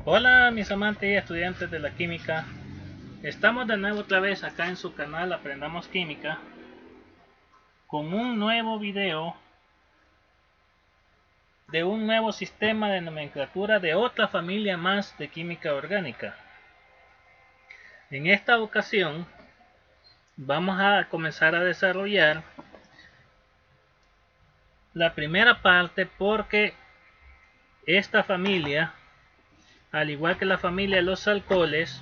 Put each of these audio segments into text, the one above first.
Hola mis amantes y estudiantes de la química, estamos de nuevo otra vez acá en su canal Aprendamos Química con un nuevo video de un nuevo sistema de nomenclatura de otra familia más de química orgánica. En esta ocasión vamos a comenzar a desarrollar la primera parte porque esta familia, al igual que la familia de los alcoholes,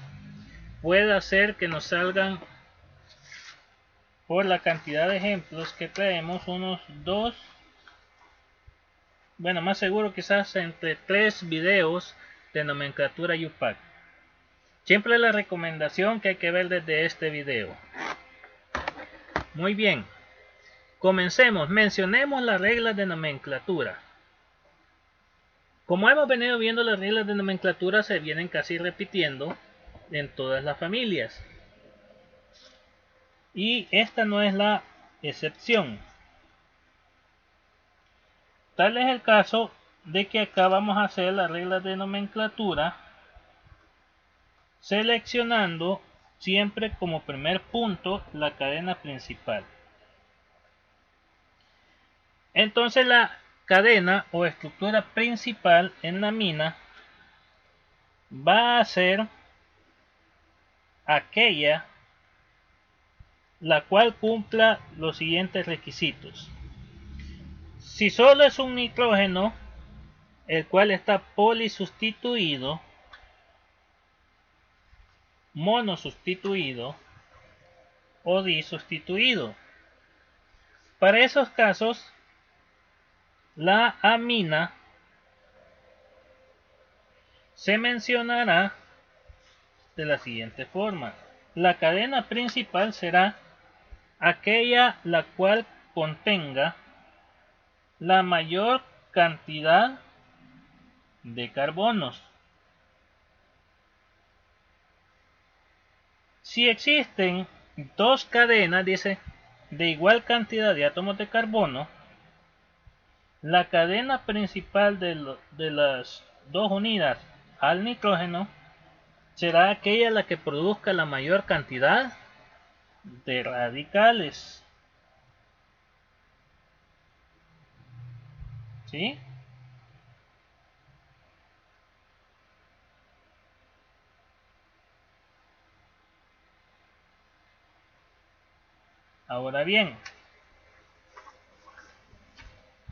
puede hacer que nos salgan, por la cantidad de ejemplos que traemos, unos dos, bueno, más seguro quizás entre 3 videos de nomenclatura UPAC. Siempre la recomendación que hay que ver desde este video. Muy bien, comencemos. Mencionemos las reglas de nomenclatura. Como hemos venido viendo, las reglas de nomenclatura se vienen casi repitiendo en todas las familias, y esta no es la excepción. Tal es el caso de que acá vamos a hacer las reglas de nomenclatura seleccionando siempre como primer punto la cadena principal. Entonces la cadena o estructura principal en la mina va a ser aquella la cual cumpla los siguientes requisitos. Si solo es un nitrógeno, el cual está polisustituido, monosustituido o disustituido. Para esos casos, la amina se mencionará de la siguiente forma. La cadena principal será aquella la cual contenga la mayor cantidad de carbonos. Si existen dos cadenas, dice, de igual cantidad de átomos de carbono, la cadena principal de las dos unidas al nitrógeno será aquella la que produzca la mayor cantidad de radicales. ¿Sí? Ahora bien,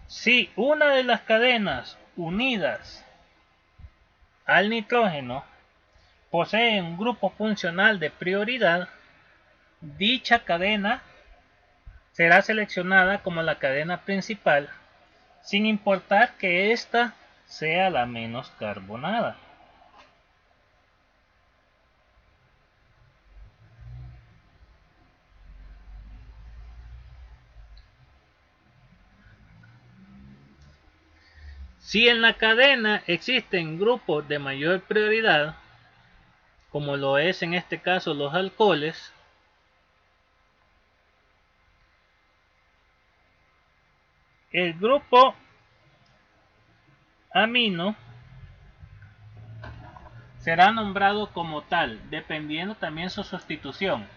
si una de las cadenas unidas al nitrógeno posee un grupo funcional de prioridad, dicha cadena será seleccionada como la cadena principal, sin importar que ésta sea la menos carbonada. Si en la cadena existen grupos de mayor prioridad, como lo es en este caso los alcoholes, el grupo amino será nombrado como tal, dependiendo también su sustitución.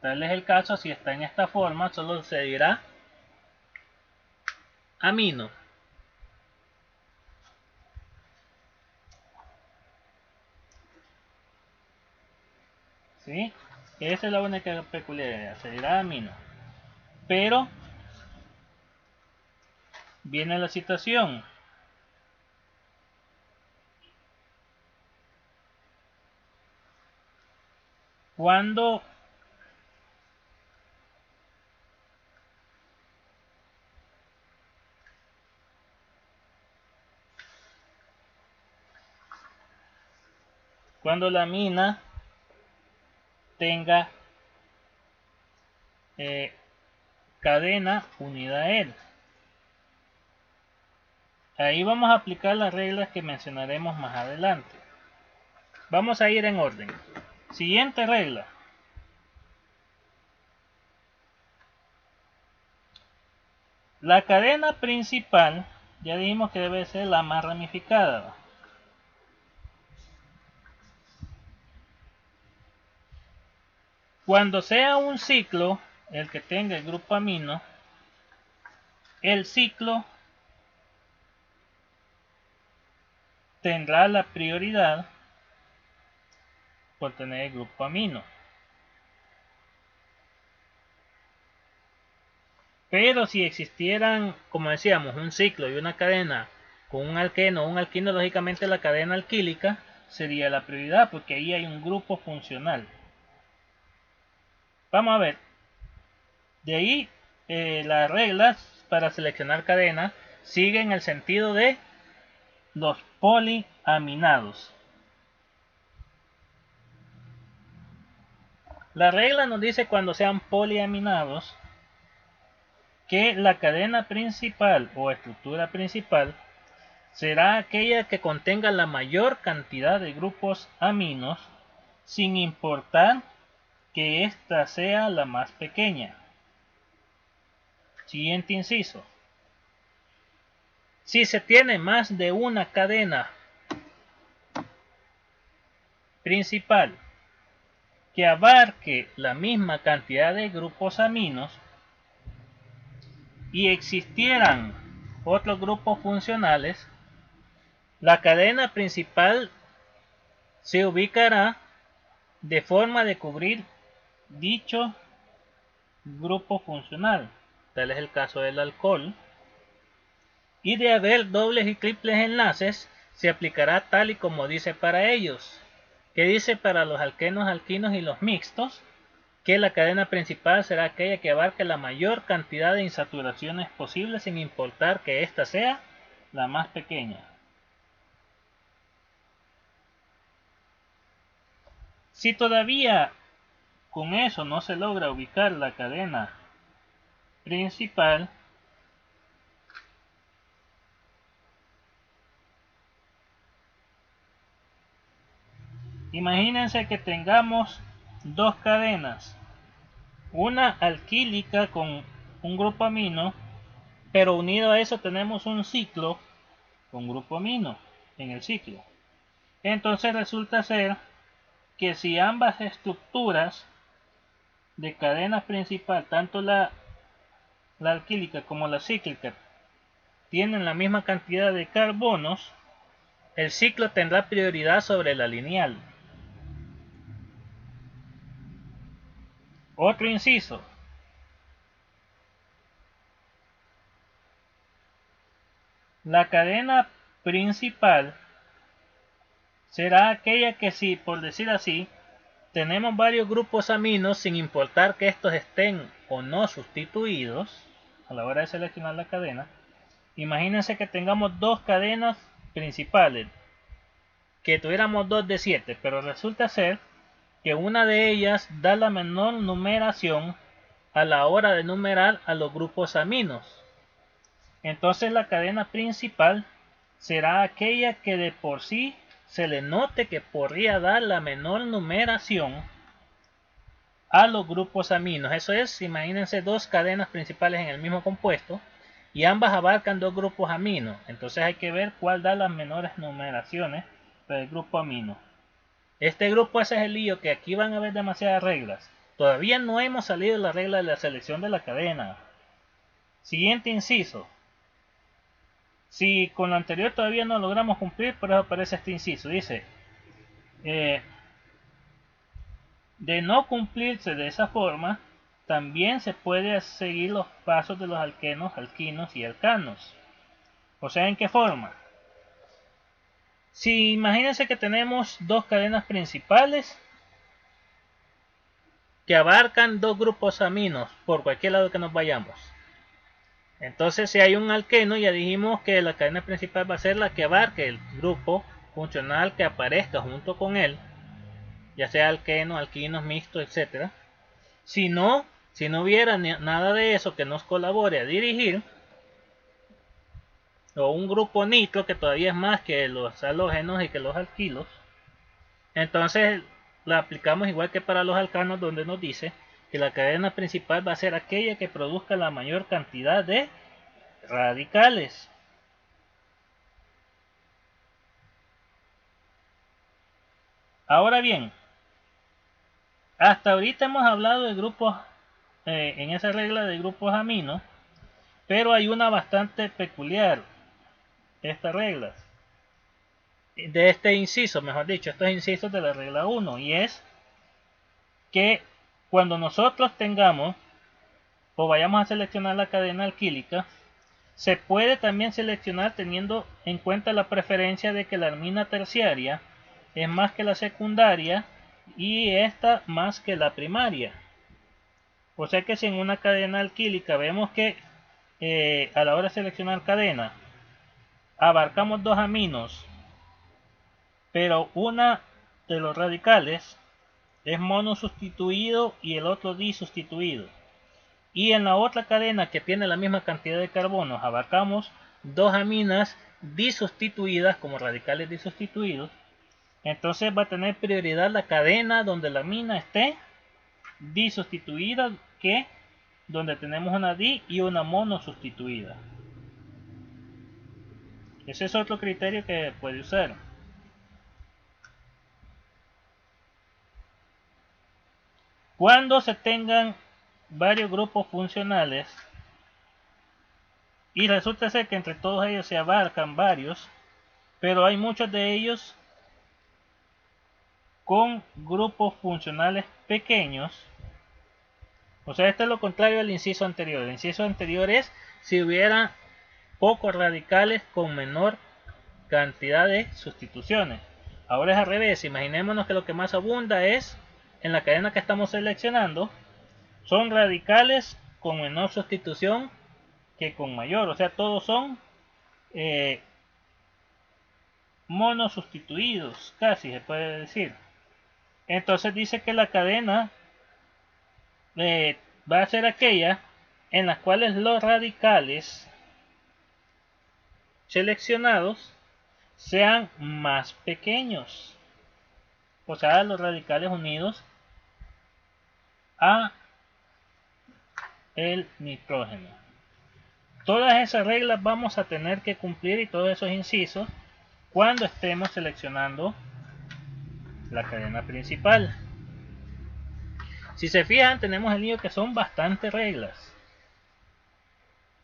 Tal es el caso si está en esta forma, solo se dirá amino. ¿Sí? Esa es la única peculiaridad, se dirá amino. Pero viene la situación. Cuando la amina tenga cadena unida a él. Ahí vamos a aplicar las reglas que mencionaremos más adelante. Vamos a ir en orden. Siguiente regla. La cadena principal, ya dijimos que debe ser la más ramificada. Cuando sea un ciclo el que tenga el grupo amino, el ciclo tendrá la prioridad por tener el grupo amino. Pero si existieran, como decíamos, un ciclo y una cadena con un alqueno o un alquino, lógicamente la cadena alquílica sería la prioridad porque ahí hay un grupo funcional. Vamos a ver. De ahí las reglas para seleccionar cadenas siguen el sentido de los poliaminados. La regla nos dice cuando sean poliaminados que la cadena principal o estructura principal será aquella que contenga la mayor cantidad de grupos aminos sin importar que ésta sea la más pequeña. Siguiente inciso. Si se tiene más de una cadena principal que abarque la misma cantidad de grupos aminos y existieran otros grupos funcionales, la cadena principal se ubicará de forma de cubrir dicho grupo funcional. Tal es el caso del alcohol. Y de haber dobles y triples enlaces, se aplicará tal y como dice para ellos. Que dice para los alquenos, alquinos y los mixtos, que la cadena principal será aquella que abarque la mayor cantidad de insaturaciones posibles sin importar que ésta sea la más pequeña. Si todavía con eso no se logra ubicar la cadena principal, imagínense que tengamos dos cadenas, una alquílica con un grupo amino, pero unido a eso tenemos un ciclo con grupo amino en el ciclo. Entonces resulta ser que si ambas estructuras de cadena principal, tanto la alquílica como la cíclica, tienen la misma cantidad de carbonos, el ciclo tendrá prioridad sobre la lineal. Otro inciso. La cadena principal será aquella que si, por decir así, tenemos varios grupos aminos sin importar que estos estén o no sustituidos a la hora de seleccionar la cadena. Imagínense que tengamos dos cadenas principales, que tuviéramos 2 de 7, pero resulta ser que una de ellas da la menor numeración a la hora de numerar a los grupos aminos. Entonces la cadena principal será aquella que de por sí se le note que podría dar la menor numeración a los grupos aminos. Eso es, imagínense dos cadenas principales en el mismo compuesto y ambas abarcan dos grupos aminos. Entonces hay que ver cuál da las menores numeraciones para el grupo amino. Este grupo, ese es el lío, que aquí van a haber demasiadas reglas. Todavía no hemos salido de la regla de la selección de la cadena. Siguiente inciso. Si con lo anterior todavía no logramos cumplir, por eso aparece este inciso. Dice, de no cumplirse de esa forma, también se puede seguir los pasos de los alquenos, alquinos y alcanos. O sea, ¿en qué forma? Si imagínense que tenemos dos cadenas principales que abarcan dos grupos aminos por cualquier lado que nos vayamos. Entonces, si hay un alqueno, ya dijimos que la cadena principal va a ser la que abarque el grupo funcional que aparezca junto con él, ya sea alqueno, alquinos, mixtos, etc. Si no hubiera nada de eso que nos colabore a dirigir, o un grupo nitro que todavía es más que los halógenos y que los alquilos, entonces la aplicamos igual que para los alcanos, donde nos dice que la cadena principal va a ser aquella que produzca la mayor cantidad de radicales. Ahora bien, Hasta ahorita hemos hablado de grupos, en esa regla de grupos amino, pero hay una bastante peculiar, estas reglas, de este inciso, mejor dicho, estos incisos de la regla 1, y es que cuando nosotros tengamos o vayamos a seleccionar la cadena alquílica, se puede también seleccionar teniendo en cuenta la preferencia de que la amina terciaria es más que la secundaria y esta más que la primaria. O sea que si en una cadena alquílica vemos que a la hora de seleccionar cadena abarcamos dos aminos, pero una de los radicales es monosustituido y el otro disustituido, y en la otra cadena que tiene la misma cantidad de carbonos abarcamos dos aminas disustituidas como radicales disustituidos, entonces va a tener prioridad la cadena donde la amina esté disustituida que donde tenemos una di y una monosustituida. Ese es otro criterio que puede usar. Cuando se tengan varios grupos funcionales y resulta ser que entre todos ellos se abarcan varios, pero hay muchos de ellos con grupos funcionales pequeños, o sea, esto es lo contrario al inciso anterior. El inciso anterior es si hubiera pocos radicales con menor cantidad de sustituciones. Ahora es al revés. Imaginémonos que lo que más abunda es en la cadena que estamos seleccionando son radicales con menor sustitución que con mayor, o sea, todos son monosustituidos, casi se puede decir. Entonces dice que la cadena va a ser aquella en las cuales los radicales seleccionados sean más pequeños, o sea, los radicales unidos a el nitrógeno. Todas esas reglas vamos a tener que cumplir y todos esos incisos cuando estemos seleccionando la cadena principal. Si se fijan, tenemos el lío que son bastantes reglas.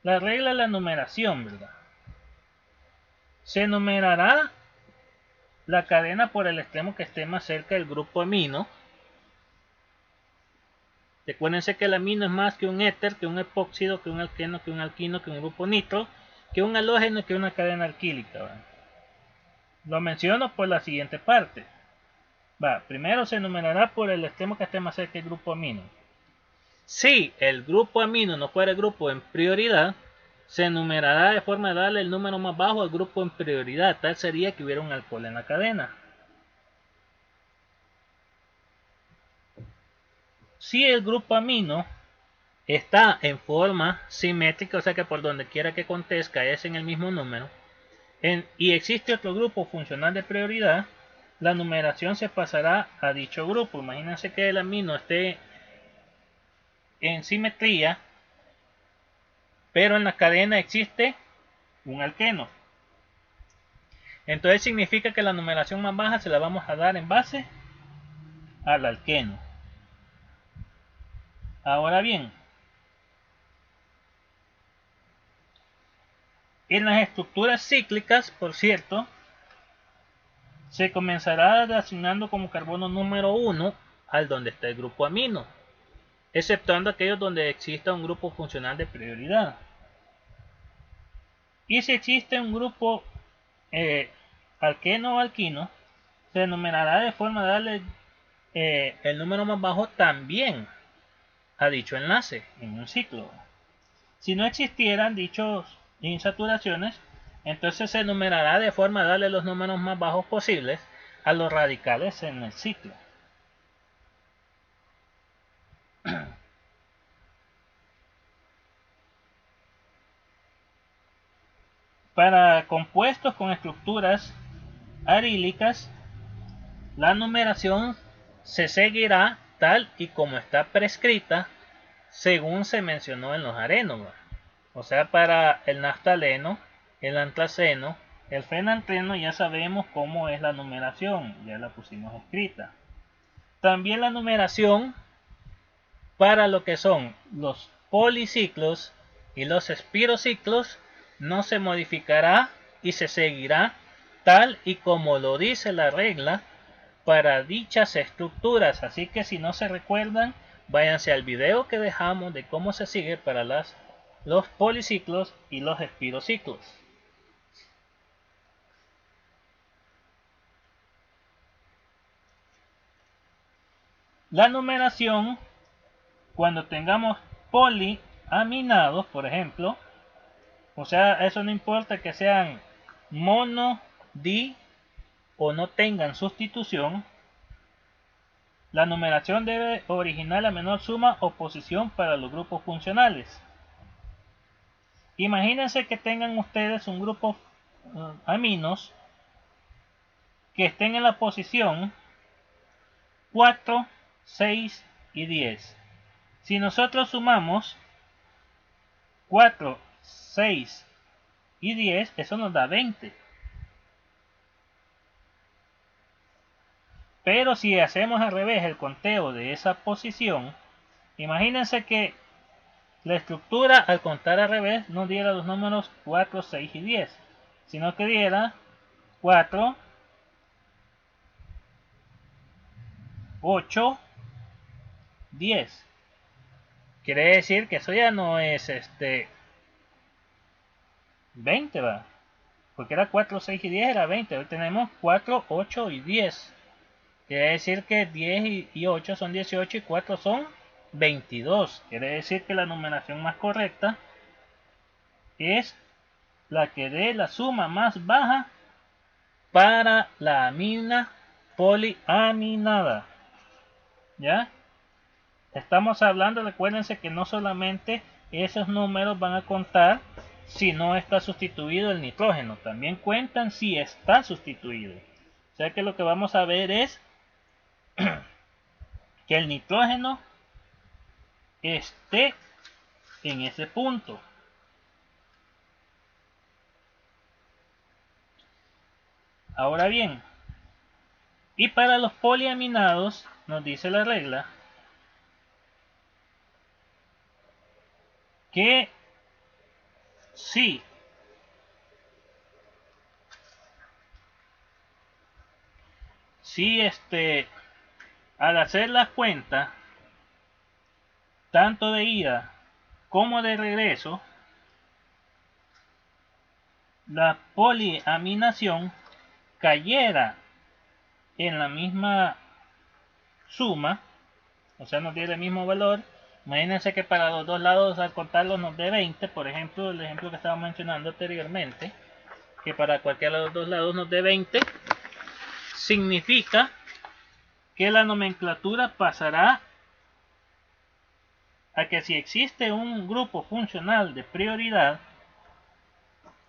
La regla de la numeración, ¿verdad? Se numerará la cadena por el extremo que esté más cerca del grupo amino. Recuérdense que el amino es más que un éter, que un epóxido, que un alqueno, que un alquino, que un grupo nitro, que un halógeno y que una cadena alquílica, ¿verdad? Lo menciono por la siguiente parte. Primero se numerará por el extremo que esté más cerca del grupo amino. Si el grupo amino no fuera el grupo en prioridad, se numerará de forma de darle el número más bajo al grupo en prioridad. Tal sería que hubiera un alcohol en la cadena. Si el grupo amino está en forma simétrica, o sea que por donde quiera que acontezca es en el mismo número, y existe otro grupo funcional de prioridad, la numeración se pasará a dicho grupo. Imagínense que el amino esté en simetría, pero en la cadena existe un alqueno. Entonces significa que la numeración más baja se la vamos a dar en base al alqueno. Ahora bien, en las estructuras cíclicas, por cierto, se comenzará asignando como carbono número 1 al donde está el grupo amino, exceptuando aquellos donde exista un grupo funcional de prioridad. Y si existe un grupo alqueno o alquino, se enumerará de forma de darle el número más bajo también a dicho enlace en un ciclo. Si no existieran dichos insaturaciones, entonces se enumerará de forma de darle los números más bajos posibles a los radicales en el ciclo. Para compuestos con estructuras arílicas, la numeración se seguirá tal y como está prescrita según se mencionó en los arenos. O sea, para el naftaleno, el antraceno, el fenantreno ya sabemos cómo es la numeración, ya la pusimos escrita. También la numeración para lo que son los policiclos y los espirociclos no se modificará y se seguirá tal y como lo dice la regla para dichas estructuras. Así que si no se recuerdan, váyanse al video que dejamos de cómo se sigue para los policiclos y los espirociclos. La numeración, cuando tengamos poliaminados, por ejemplo, o sea, eso no importa que sean mono, di o no tengan sustitución, la numeración debe originar la menor suma o posición para los grupos funcionales. Imagínense que tengan ustedes un grupo aminos que estén en la posición 4, 6 y 10. Si nosotros sumamos 4, 6 y 10, eso nos da 20. Pero si hacemos al revés el conteo de esa posición, imagínense que la estructura al contar al revés no diera los números 4, 6 y 10, sino que diera 4, 8, 10. Quiere decir que eso ya no es 20, va. Porque era 4, 6 y 10 era 20. Hoy tenemos 4, 8 y 10. Quiere decir que 10 y 8 son 18 y 4 son 22. Quiere decir que la numeración más correcta es la que dé la suma más baja para la amina poliaminada. ¿Ya? Estamos hablando, recuérdense que no solamente esos números van a contar si no está sustituido el nitrógeno, también cuentan si está sustituido. O sea que lo que vamos a ver es que el nitrógeno esté en ese punto. Ahora bien, y para los poliaminados nos dice la regla que si al hacer las cuentas tanto de ida como de regreso, la poliaminación cayera en la misma suma, o sea, nos diera el mismo valor. Imagínense que para los dos lados al contarlos nos dé 20, por ejemplo, el ejemplo que estaba mencionando anteriormente, que para cualquiera de los dos lados nos dé 20, significa que la nomenclatura pasará a que si existe un grupo funcional de prioridad,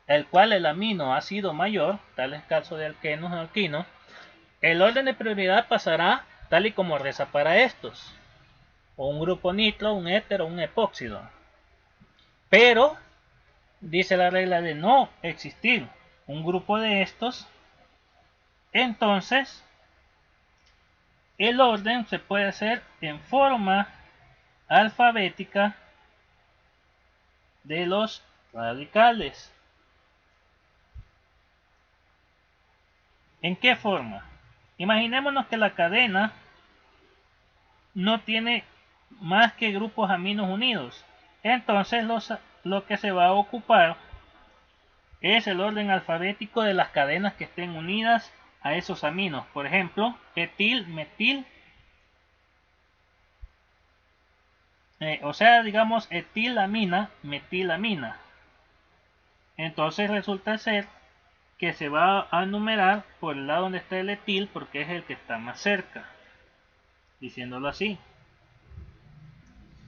el cual el amino ha sido mayor, tal es el caso de alquenos o alquinos, el orden de prioridad pasará tal y como reza para estos, o un grupo nitro, un éter o un epóxido. Pero dice la regla de no existir un grupo de estos, entonces el orden se puede hacer en forma alfabética de los radicales. ¿En qué forma? Imaginémonos que la cadena no tiene más que grupos aminos unidos. Entonces lo que se va a ocupar es el orden alfabético de las cadenas que estén unidas a esos aminos. Por ejemplo, etil, metil, o sea, digamos etilamina, metilamina. Entonces resulta ser que se va a numerar por el lado donde está el etil porque es el que está más cerca, diciéndolo así.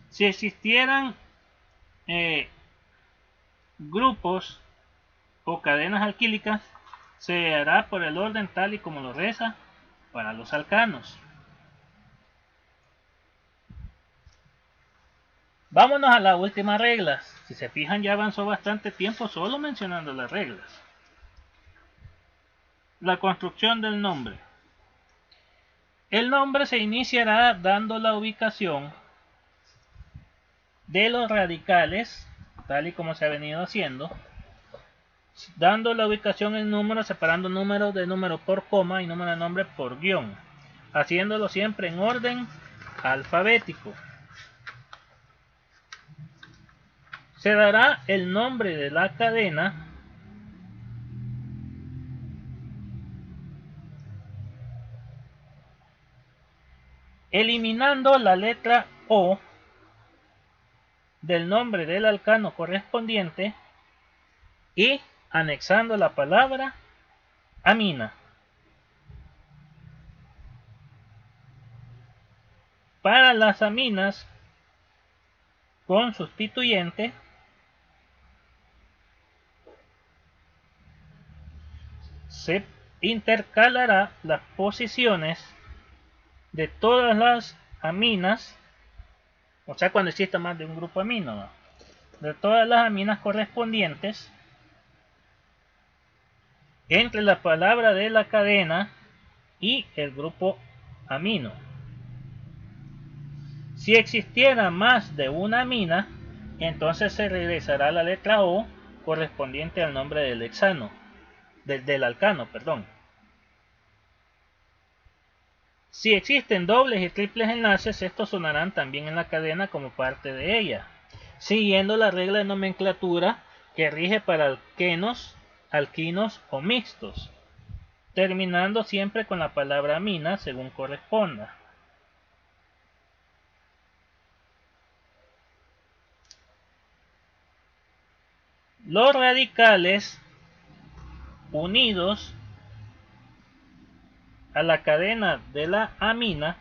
Si existieran grupos o cadenas alquílicas, se hará por el orden tal y como lo reza para los alcanos. Vámonos a la última regla. Si se fijan, ya avanzó bastante tiempo solo mencionando las reglas. La construcción del nombre. El nombre se iniciará dando la ubicación de los radicales, tal y como se ha venido haciendo, dando la ubicación en números, separando números de número por coma y número de nombre por guión, haciéndolo siempre en orden alfabético. Se dará el nombre de la cadena eliminando la letra O del nombre del alcano correspondiente y anexando la palabra amina. Para las aminas con sustituyente, se intercalará las posiciones de todas las aminas, o sea, cuando exista más de un grupo amino, ¿no? De todas las aminas correspondientes entre la palabra de la cadena y el grupo amino. Si existiera más de una amina, entonces se regresará la letra O correspondiente al nombre del hexano, del alcano, perdón. Si existen dobles y triples enlaces, estos sonarán también en la cadena como parte de ella, siguiendo la regla de nomenclatura que rige para alquenos, alquinos o mixtos, terminando siempre con la palabra amina según corresponda. Los radicales unidos a la cadena de la amina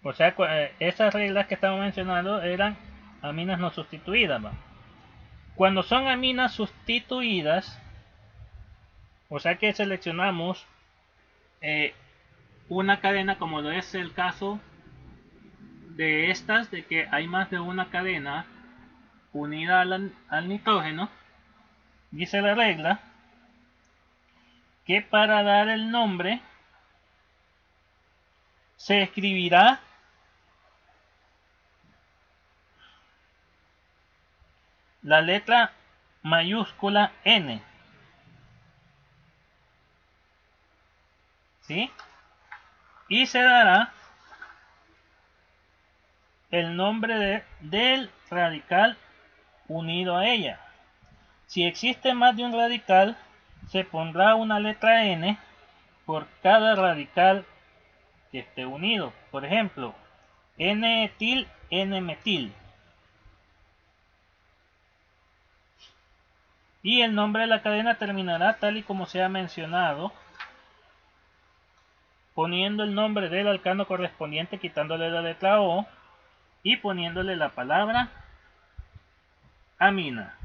o sea, esas reglas que estamos mencionando eran aminas no sustituidas, ¿va? Cuando son aminas sustituidas, o sea que seleccionamos una cadena, como lo es el caso de estas, de que hay más de una cadena unida al nitrógeno, dice la regla que para dar el nombre se escribirá la letra mayúscula N, ¿sí? Y se dará el nombre del radical unido a ella. Si existe más de un radical, se pondrá una letra N por cada radical que esté unido. Por ejemplo, N-etil, N-metil. Y el nombre de la cadena terminará tal y como se ha mencionado, poniendo el nombre del alcano correspondiente, quitándole la letra O y poniéndole la palabra amina.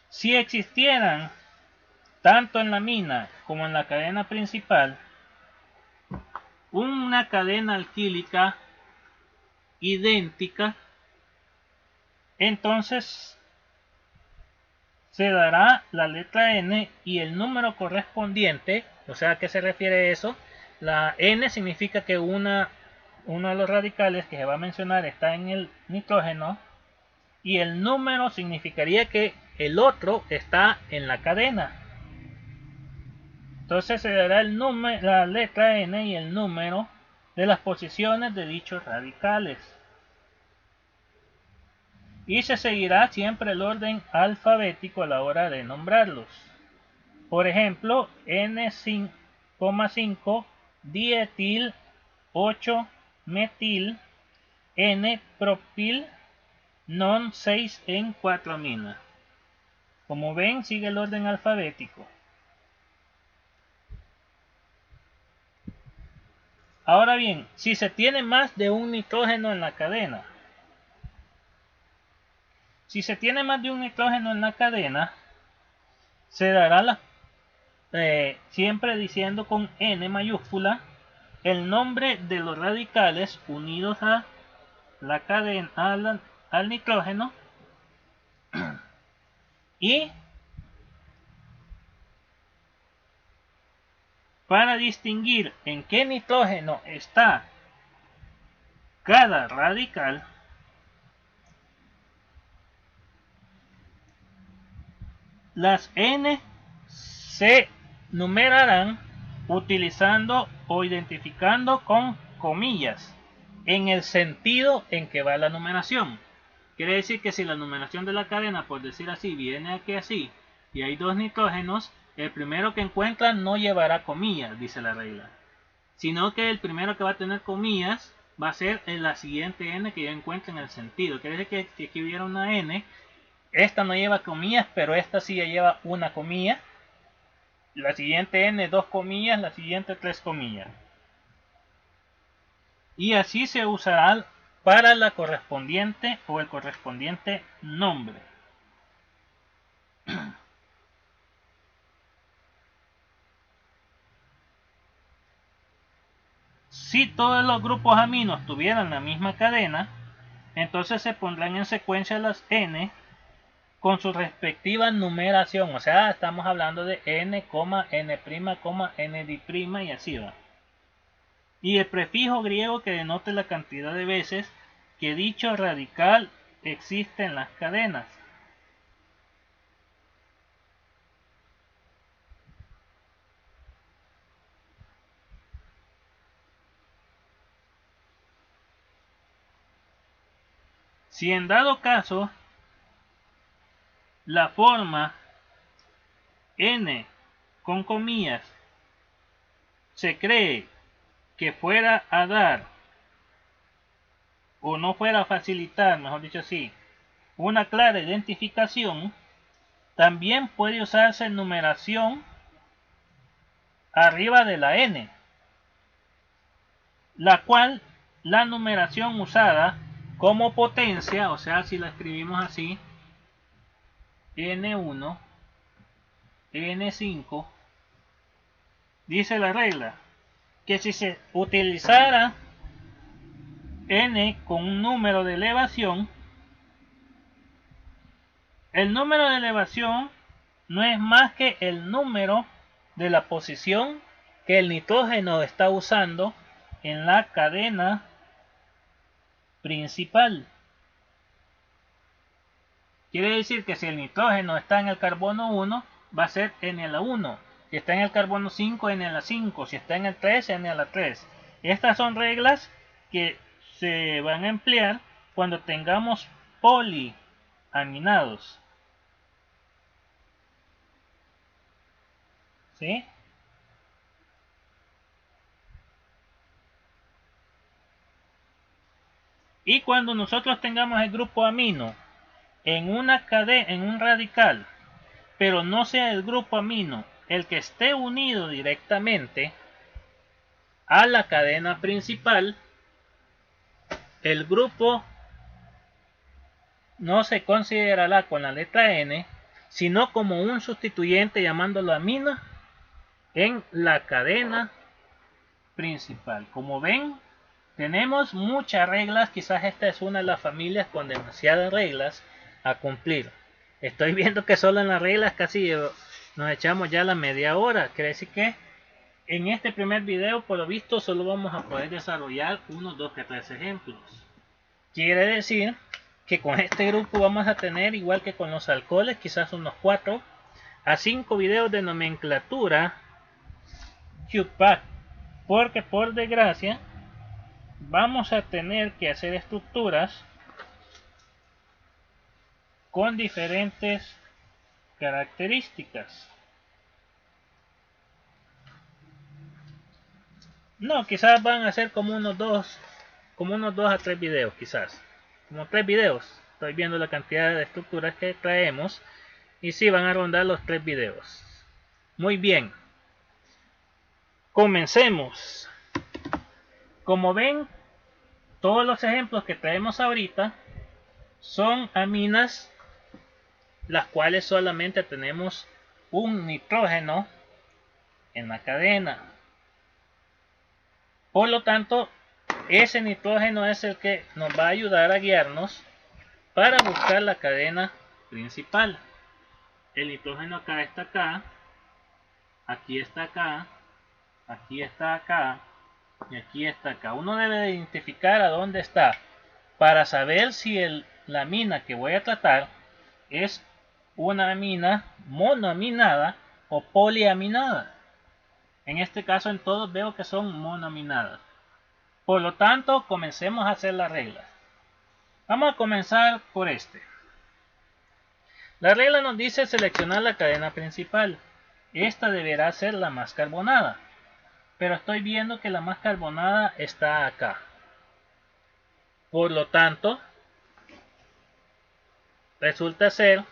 Si existieran, tanto en la amina como en la cadena principal, una cadena alquílica idéntica, entonces se dará la letra N y el número correspondiente. O sea, ¿a qué se refiere eso? La N significa que uno de los radicales que se va a mencionar está en el nitrógeno y el número significaría que el otro está en la cadena. Entonces se dará la letra N y el número de las posiciones de dichos radicales. Y se seguirá siempre el orden alfabético a la hora de nombrarlos. Por ejemplo, N5,5 dietil 8 metil N-propil non 6 en 4 amina. Como ven, sigue el orden alfabético. Ahora bien, si se tiene más de un nitrógeno en la cadena, Si se tiene más de un nitrógeno en la cadena, se dará siempre diciendo con N mayúscula el nombre de los radicales unidos a la cadena, al nitrógeno, y para distinguir en qué nitrógeno está cada radical, las N se numerarán utilizando o identificando con comillas en el sentido en que va la numeración. Quiere decir que si la numeración de la cadena, por decir así, viene aquí así y hay dos nitrógenos, el primero que encuentran no llevará comillas, dice la regla, sino que el primero que va a tener comillas va a ser en la siguiente N que ya encuentra en el sentido. Quiere decir que si aquí hubiera una N, esta no lleva comillas, pero esta sí ya lleva una comilla, la siguiente N 2 comillas, la siguiente 3 comillas, y así se usará para la correspondiente o el correspondiente nombre. Si todos los grupos aminos tuvieran la misma cadena, entonces se pondrán en secuencia las N con su respectiva numeración. O sea, estamos hablando de N, N', N d'I' y así va. Y el prefijo griego que denote la cantidad de veces que dicho radical existe en las cadenas. Si en dado caso la forma N con comillas se cree que fuera a dar, o no fuera a facilitar, mejor dicho así, una clara identificación, también puede usarse numeración arriba de la N, la cual la numeración usada como potencia, o sea, si la escribimos así, N1, N5, dice la regla que si se utilizara N con un número de elevación, el número de elevación no es más que el número de la posición que el nitrógeno está usando en la cadena principal. Quiere decir que si el nitrógeno está en el carbono 1, va a ser N a la 1. Si está en el carbono 5, N a la 5. Si está en el 3, N a la 3. Estas son reglas que se van a emplear cuando tengamos poliaminados. ¿Sí? Y cuando nosotros tengamos el grupo amino en una cadena, en un radical, pero no sea el grupo amino el que esté unido directamente a la cadena principal, el grupo no se considerará con la letra N, sino como un sustituyente llamándolo amino en la cadena principal. Como ven, tenemos muchas reglas. Quizás esta es una de las familias con demasiadas reglas a cumplir. Estoy viendo que solo en las reglas casi nos echamos ya la media hora. Quiere decir que en este primer video, por lo visto, solo vamos a poder desarrollar unos 2 que 3 ejemplos. Quiere decir que con este grupo vamos a tener, igual que con los alcoholes, quizás unos 4 a 5 videos de nomenclatura QPAC, porque por desgracia vamos a tener que hacer estructuras con diferentes características. No, quizás van a ser como unos 2 a 3 videos, quizás como 3 videos. Estoy viendo la cantidad de estructuras que traemos y sí, van a rondar los 3 videos. Muy bien, comencemos. Como ven, todos los ejemplos que traemos ahorita son aminas las cuales solamente tenemos un nitrógeno en la cadena. Por lo tanto, ese nitrógeno es el que nos va a ayudar a guiarnos para buscar la cadena principal. El nitrógeno acá está acá, aquí está acá, aquí está acá y aquí está acá. Uno debe de identificar a dónde está para saber si la amina que voy a tratar es una amina monoaminada o poliaminada. En este caso en todos veo que son monoaminadas. Por lo tanto, comencemos a hacer las reglas. Vamos a comenzar por este. La regla nos dice seleccionar la cadena principal. Esta deberá ser la más carbonada. Pero estoy viendo que la más carbonada está acá. Por lo tanto, resulta ser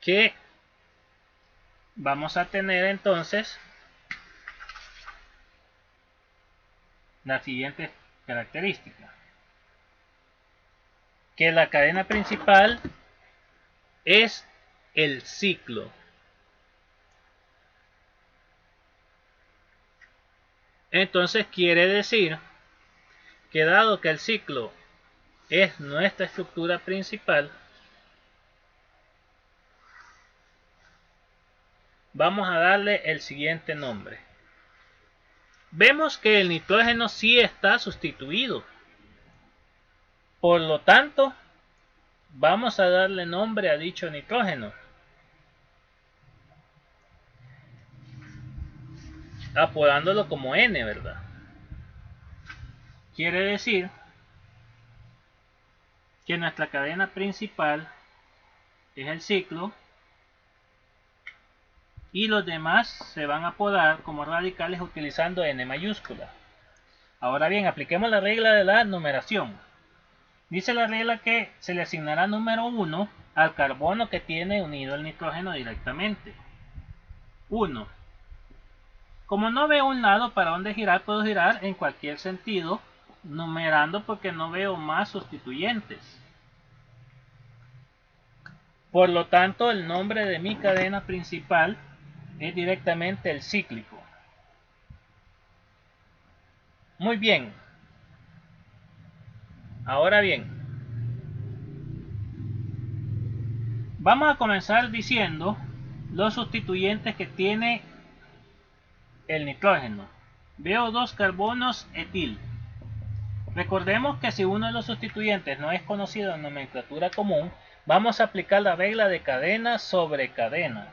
que vamos a tener entonces la siguiente característica. Que la cadena principal es el ciclo. Entonces quiere decir que dado que el ciclo es nuestra estructura principal, vamos a darle el siguiente nombre. Vemos que el nitrógeno sí está sustituido. Por lo tanto, vamos a darle nombre a dicho nitrógeno, apodándolo como N, ¿verdad? Quiere decir que nuestra cadena principal es el ciclo y los demás se van a apodar como radicales utilizando N mayúscula. Ahora bien, apliquemos la regla de la numeración. Dice la regla que se le asignará número 1 al carbono que tiene unido el nitrógeno directamente. 1. Como no veo un lado para donde girar, puedo girar en cualquier sentido, numerando porque no veo más sustituyentes. Por lo tanto, el nombre de mi cadena principal es directamente el cíclico. Muy bien. Ahora bien, vamos a comenzar diciendo los sustituyentes que tiene el nitrógeno. Veo dos carbonos etil. Recordemos que si uno de los sustituyentes no es conocido en nomenclatura común, vamos a aplicar la regla de cadena sobre cadena.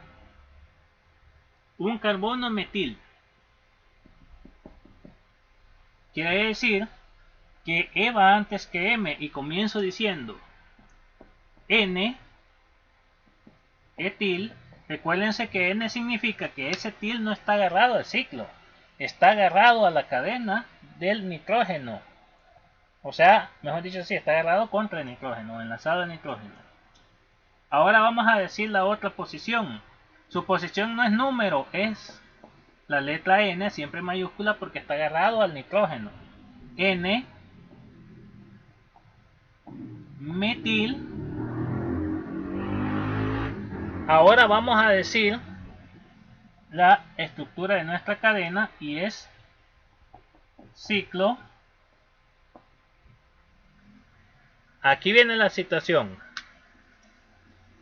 Un carbono metil quiere decir que E va antes que M y comienzo diciendo N etil. Recuérdense que N significa que ese etil no está agarrado al ciclo, está agarrado a la cadena del nitrógeno. O sea, mejor dicho así, está agarrado contra el nitrógeno, enlazado al nitrógeno. Ahora vamos a decir la otra posición. Su posición no es número, es la letra N, siempre mayúscula porque está agarrado al nitrógeno. N metil. Ahora vamos a decir la estructura de nuestra cadena y es ciclo. Aquí viene la situación.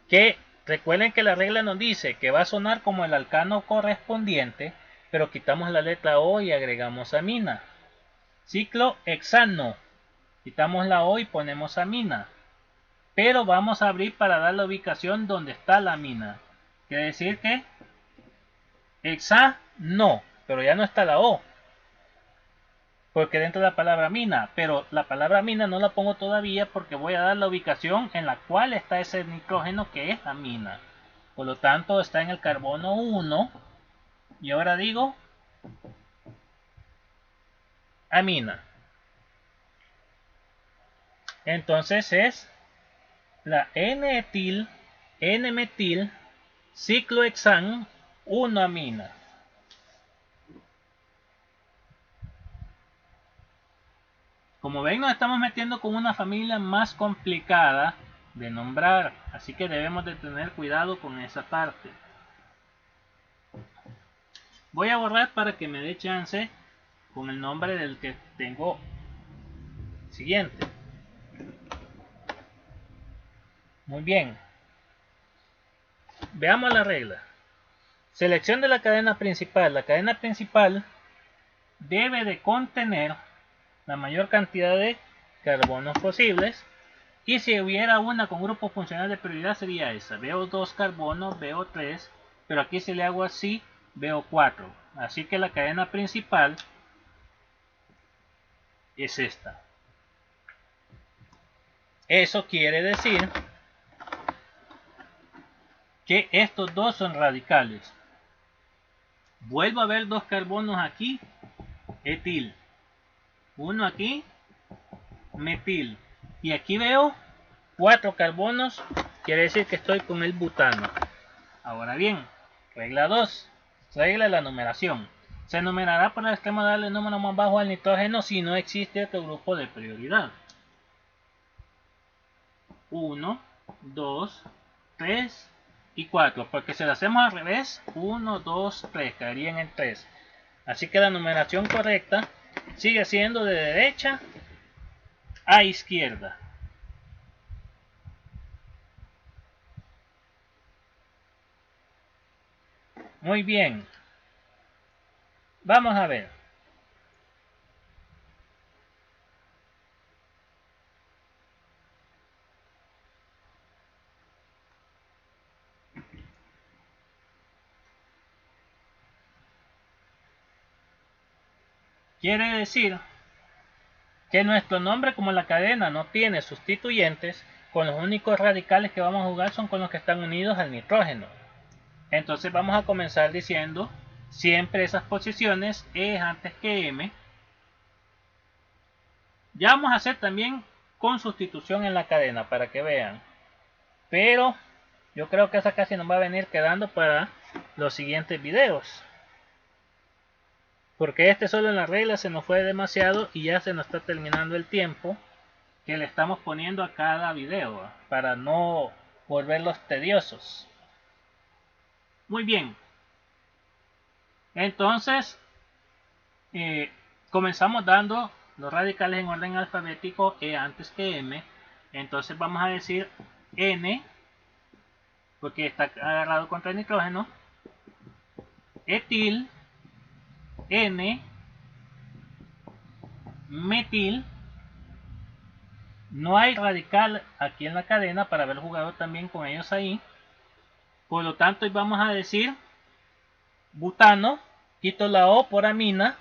Que recuerden que la regla nos dice que va a sonar como el alcano correspondiente, pero quitamos la letra O y agregamos amina. Ciclo hexano. Quitamos la O y ponemos amina. Pero vamos a abrir para dar la ubicación donde está la amina. Quiere decir que hexano, pero ya no está la O. Porque dentro de la palabra mina, pero la palabra mina no la pongo todavía porque voy a dar la ubicación en la cual está ese nitrógeno que es amina. Por lo tanto está en el carbono 1 y ahora digo amina. Entonces es la N-etil, N-metil, ciclohexan, 1-amina. Como ven, nos estamos metiendo con una familia más complicada de nombrar, así que debemos de tener cuidado con esa parte. Voy a borrar para que me dé chance con el nombre del que tengo siguiente. Muy bien, veamos la regla. Selección de la cadena principal. La cadena principal debe de contener la mayor cantidad de carbonos posibles, y si hubiera una con grupo funcional de prioridad sería esa. Veo 2 carbonos, veo 3, pero aquí si le hago así veo 4, así que la cadena principal es esta. Eso quiere decir que estos dos son radicales. Vuelvo a ver 2 carbonos aquí, etil, uno aquí, metil, y aquí veo 4 carbonos, quiere decir que estoy con el butano. Ahora bien, regla 2, regla de la numeración. Se numerará por el extremo de darle el número más bajo al nitrógeno si no existe otro grupo de prioridad. 1, 2, 3 y 4, porque si lo hacemos al revés, 1, 2, 3, caería en el 3. Así que la numeración correcta sigue siendo de derecha a izquierda. Muy bien. Vamos a ver. Quiere decir que nuestro nombre, como la cadena no tiene sustituyentes, con los únicos radicales que vamos a jugar son con los que están unidos al nitrógeno. Entonces vamos a comenzar diciendo siempre esas posiciones E antes que M. Ya vamos a hacer también con sustitución en la cadena para que vean, pero yo creo que esa casi nos va a venir quedando para los siguientes videos, porque este solo en la regla se nos fue demasiado y ya se nos está terminando el tiempo que le estamos poniendo a cada video para no volverlos tediosos. Muy bien, entonces comenzamos dando los radicales en orden alfabético, E antes que M. Entonces vamos a decir N, porque está agarrado contra el nitrógeno, etil, N, metil. No hay radical aquí en la cadena para haber jugado también con ellos ahí. Por lo tanto, hoy vamos a decir butano, quito la O por amina,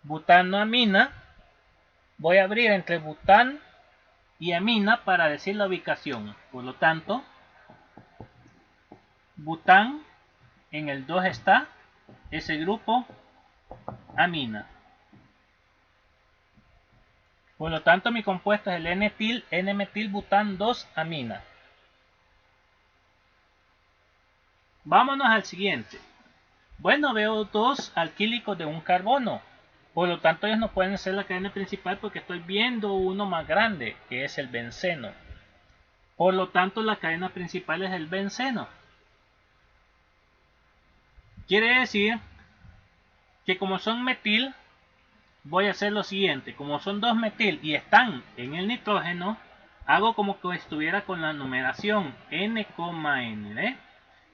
butano amina. Voy a abrir entre bután y amina para decir la ubicación. Por lo tanto, bután en el 2 está ese grupo amina. Por lo tanto, mi compuesto es el N-etil, N-metil, bután 2 amina. Vámonos al siguiente. Bueno, veo 2 alquílicos de un carbono. Por lo tanto, ellos no pueden ser la cadena principal porque estoy viendo uno más grande, que es el benceno. Por lo tanto, la cadena principal es el benceno. Quiere decir que como son metil, voy a hacer lo siguiente. Como son 2 metil y están en el nitrógeno, hago como que estuviera con la numeración N, N.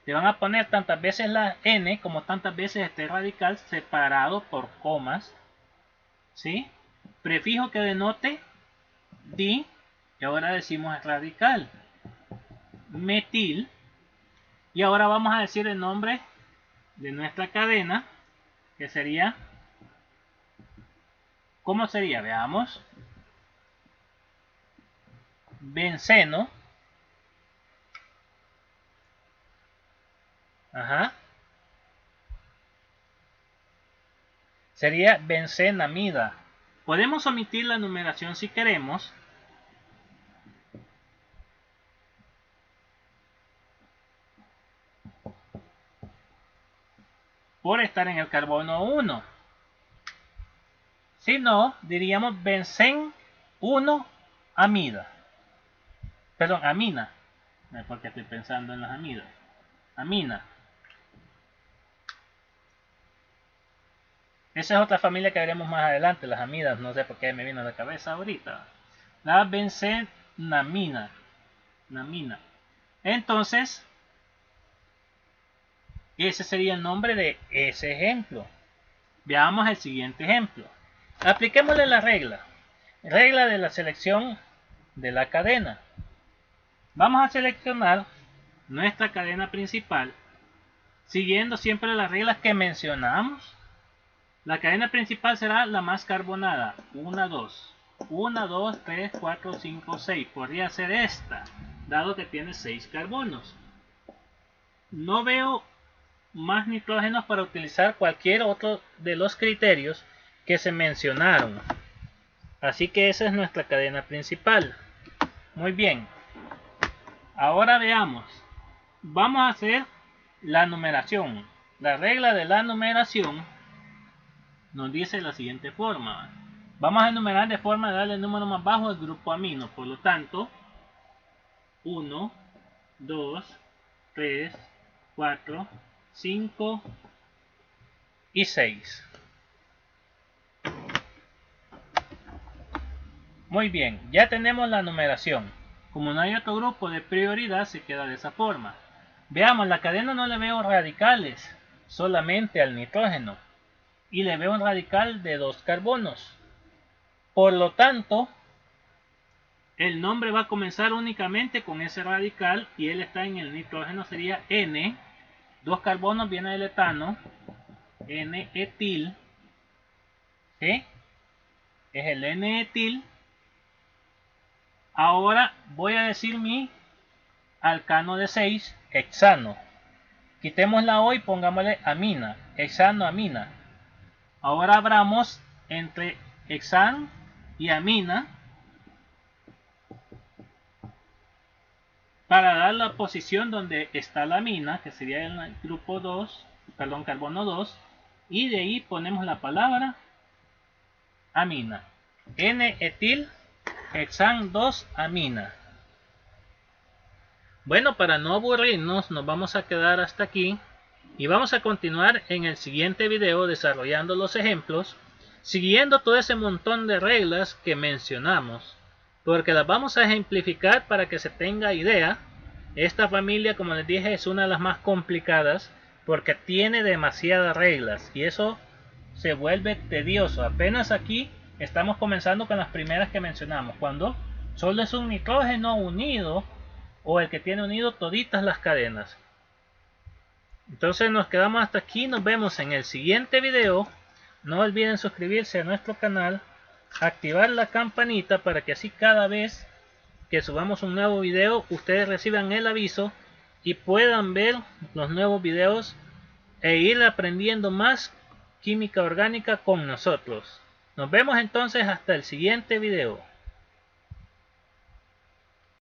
Le van a poner tantas veces la N como tantas veces este radical separado por comas, ¿sí? Prefijo que denote di, y ahora decimos radical. Metil, y ahora vamos a decir el nombre de nuestra cadena, que sería, ¿cómo sería? Veamos. Benceno. Ajá. Sería bencenamida. Podemos omitir la numeración si queremos. Por estar en el carbono 1. Si no, diríamos bencen 1 amida. perdón, amina, porque estoy pensando en las amidas. Amina. Esa es otra familia que veremos más adelante, las amidas, no sé por qué me vino a la cabeza ahorita. La benzenamina. Namina. Entonces, ese sería el nombre de ese ejemplo. Veamos el siguiente ejemplo. Apliquémosle la regla. Regla de la selección de la cadena. Vamos a seleccionar nuestra cadena principal, siguiendo siempre las reglas que mencionamos. La cadena principal será la más carbonada. 1, 2. 1, 2, 3, 4, 5, 6. Podría ser esta, dado que tiene 6 carbonos. No veo más nitrógenos para utilizar cualquier otro de los criterios que se mencionaron. Así que esa es nuestra cadena principal. Muy bien. Ahora veamos. Vamos a hacer la numeración. La regla de la numeración nos dice de la siguiente forma. Vamos a enumerar de forma de darle el número más bajo al grupo amino. Por lo tanto, 1, 2, 3, 4, 5 y 6. Muy bien, ya tenemos la numeración. Como no hay otro grupo de prioridad, se queda de esa forma. Veamos, la cadena no le veo radicales, solamente al nitrógeno. Y le veo un radical de 2 carbonos. Por lo tanto, el nombre va a comenzar únicamente con ese radical y él está en el nitrógeno, sería N. 2 carbonos viene del etano, N-etil. ¿Sí? Es el N-etil. Ahora voy a decir mi alcano de 6, hexano. Quitemos la O y pongámosle amina, hexano, amina. Ahora abramos entre hexano y amina para dar la posición donde está la amina, que sería el grupo 2, perdón, carbono 2, y de ahí ponemos la palabra amina. N-etil hexan 2 amina. Bueno, para no aburrirnos, nos vamos a quedar hasta aquí y vamos a continuar en el siguiente video desarrollando los ejemplos, siguiendo todo ese montón de reglas que mencionamos, porque las vamos a ejemplificar para que se tenga idea. Esta familia, como les dije, es una de las más complicadas porque tiene demasiadas reglas y eso se vuelve tedioso. Apenas aquí estamos comenzando con las primeras que mencionamos, cuando solo es un nitrógeno unido o el que tiene unido toditas las cadenas. Entonces nos quedamos hasta aquí, nos vemos en el siguiente video. No olviden suscribirse a nuestro canal, activar la campanita para que así cada vez que subamos un nuevo video ustedes reciban el aviso y puedan ver los nuevos videos e ir aprendiendo más química orgánica con nosotros. Nos vemos entonces hasta el siguiente video.